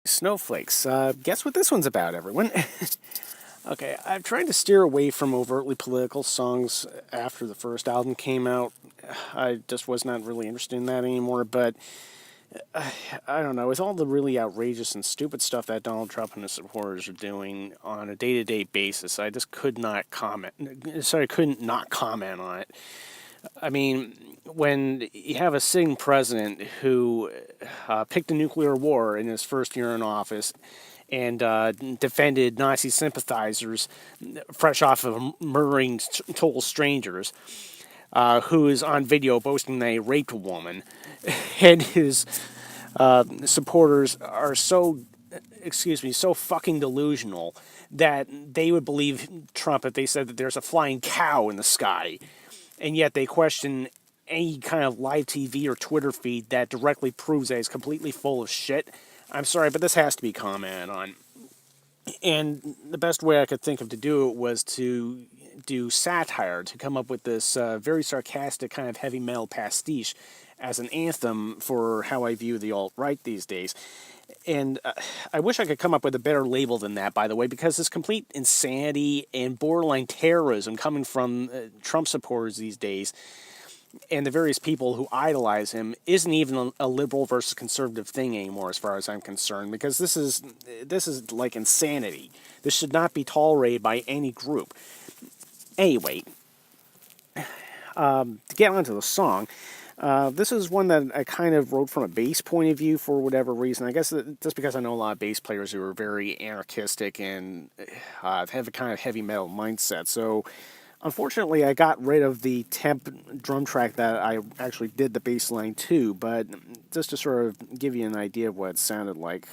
Snowflakes. Guess what this one's about, everyone? Okay, I've tried to steer away from overtly political songs after the first album came out. I just was not really interested in that anymore, but I don't know. With all the really outrageous and stupid stuff that Donald Trump and his supporters are doing on a day-to-day basis, I just could not comment. Sorry, I couldn't not comment on it. I mean, when you have a sitting president who picked a nuclear war in his first year in office and defended Nazi sympathizers fresh off of murdering total strangers, who is on video boasting that he raped a woman, and his supporters are so fucking delusional that they would believe Trump if they said that there's a flying cow in the sky, and yet they question any kind of live TV or Twitter feed that directly proves that he's completely full of shit. I'm sorry, but this has to be commented on. And the best way I could think of to do it was to do satire, to come up with this very sarcastic kind of heavy metal pastiche as an anthem for how I view the alt-right these days. And I wish I could come up with a better label than that, by the way, because this complete insanity and borderline terrorism coming from Trump supporters these days and the various people who idolize him isn't even a liberal versus conservative thing anymore, as far as I'm concerned, because this is like insanity. This should not be tolerated by any group. Anyway, to get onto the song, this is one that I kind of wrote from a bass point of view for whatever reason. I guess just because I know a lot of bass players who are very anarchistic and have a kind of heavy metal mindset. So, unfortunately, I got rid of the temp drum track that I actually did the bass line to, but just to sort of give you an idea of what it sounded like.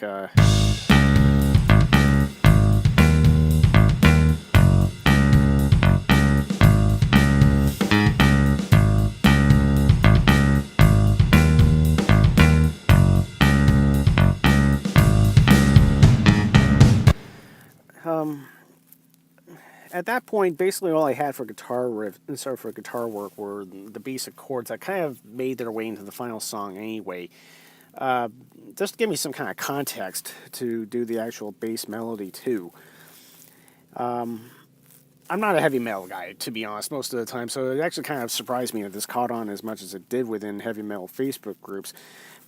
At that point, basically all I had for guitar work were the basic chords that kind of made their way into the final song anyway. Just to give me some kind of context to do the actual bass melody too. I'm not a heavy metal guy, to be honest, most of the time, so it actually kind of surprised me that this caught on as much as it did within heavy metal Facebook groups.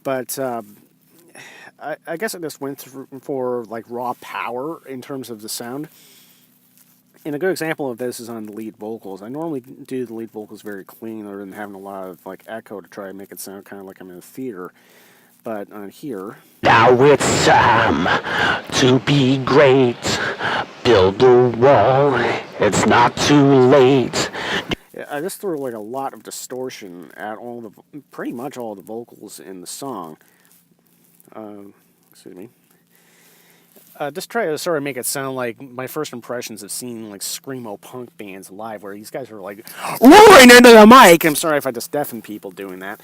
But I guess I just went for like raw power in terms of the sound. And a good example of this is on the lead vocals. I normally do the lead vocals very clean, other than having a lot of like echo to try and make it sound kind of like I'm in a theater. But on here, now it's time to be great. Build the wall. It's not too late. I just threw like a lot of distortion at pretty much all the vocals in the song. Excuse me. Just try to sort of make it sound like my first impressions of seeing like screamo punk bands live, where these guys are like roaring into the mic. I'm sorry if I just deafen people doing that.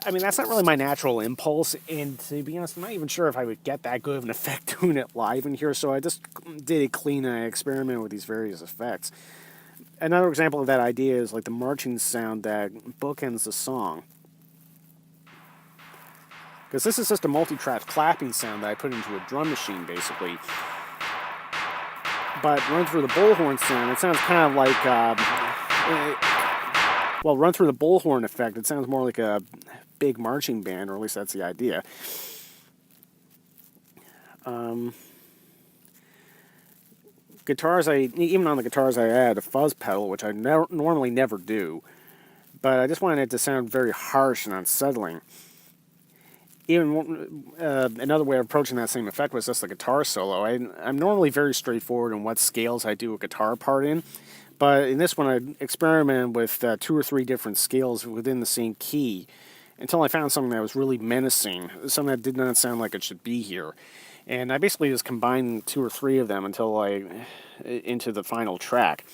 I mean, that's not really my natural impulse, and to be honest, I'm not even sure if I would get that good of an effect doing it live in here, so I just did it clean and I experimented with these various effects. Another example of that idea is like the marching sound that bookends the song. Because this is just a multi-track clapping sound that I put into a drum machine, basically. But run through the bullhorn sound, it sounds kind of like... run through the bullhorn effect, it sounds more like a big marching band, or at least that's the idea. Even on the guitars, I add a fuzz pedal, which I normally never do. But I just wanted it to sound very harsh and unsettling. Even another way of approaching that same effect was just the guitar solo. I'm normally very straightforward in what scales I do a guitar part in, but in this one I experimented with 2 or 3 different scales within the same key until I found something that was really menacing, something that did not sound like it should be here. And I basically just combined 2 or 3 of them into the final track.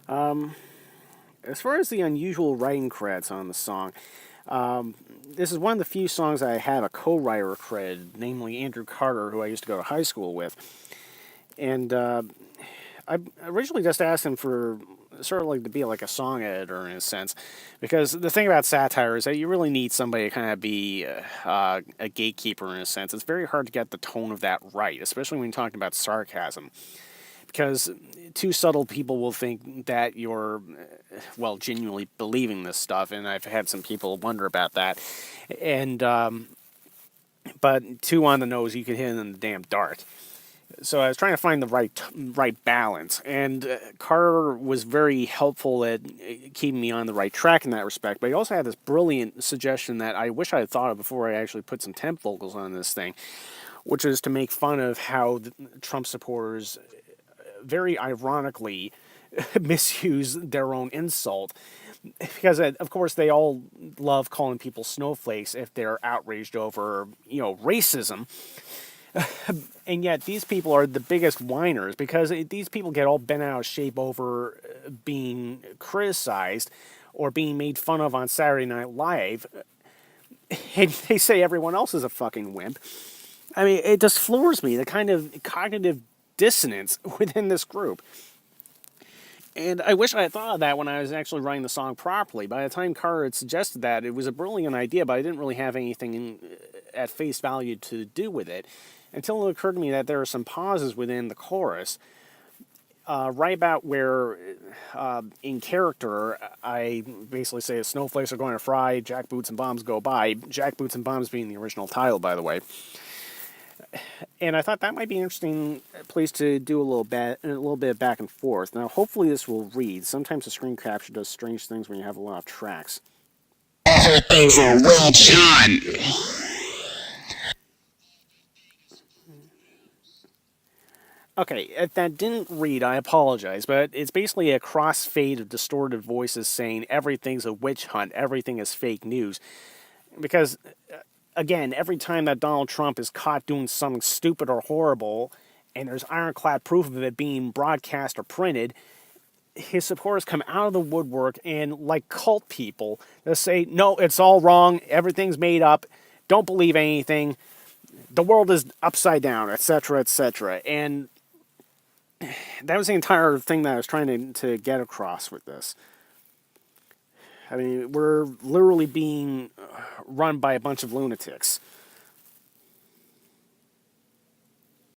As far as the unusual writing credits on the song, this is one of the few songs I have a co-writer credit, namely Andrew Carter, who I used to go to high school with. And I originally just asked him for sort of like to be like a song editor in a sense, because the thing about satire is that you really need somebody to kind of be a gatekeeper in a sense. It's very hard to get the tone of that right, especially when you're talking about sarcasm, because too subtle people will think that you're, well, genuinely believing this stuff, and I've had some people wonder about that. And but too on the nose, you can hit it in the damn dart. So I was trying to find the right balance, and Carter was very helpful at keeping me on the right track in that respect. But he also had this brilliant suggestion that I wish I had thought of before I actually put some temp vocals on this thing, which is to make fun of how the Trump supporters very ironically misuse their own insult. Because of course they all love calling people snowflakes if they're outraged over racism, and yet these people are the biggest whiners because these people get all bent out of shape over being criticized or being made fun of on Saturday Night Live, and they say everyone else is a fucking wimp. I mean, it just floors me, the kind of cognitive dissonance within this group. And I wish I had thought of that when I was actually writing the song properly. By the time Carter had suggested that, it was a brilliant idea, but I didn't really have anything at face value to do with it until it occurred to me that there are some pauses within the chorus, right about where, in character, I basically say snowflakes are going to fry, jack boots and bombs go by. Jack boots and bombs being the original title, by the way. And I thought that might be an interesting place to do a little bit of back and forth. Now, hopefully this will read. Sometimes the screen capture does strange things when you have a lot of tracks. Everything's a witch hunt. Okay, if that didn't read, I apologize, but it's basically a crossfade of distorted voices saying everything's a witch hunt, everything is fake news. Because, again, every time that Donald Trump is caught doing something stupid or horrible, and there's ironclad proof of it being broadcast or printed, his supporters come out of the woodwork and, like cult people, they'll say, no, it's all wrong, everything's made up, don't believe anything, the world is upside down, etc., etc. And that was the entire thing that I was trying to get across with this. I mean, we're literally being run by a bunch of lunatics.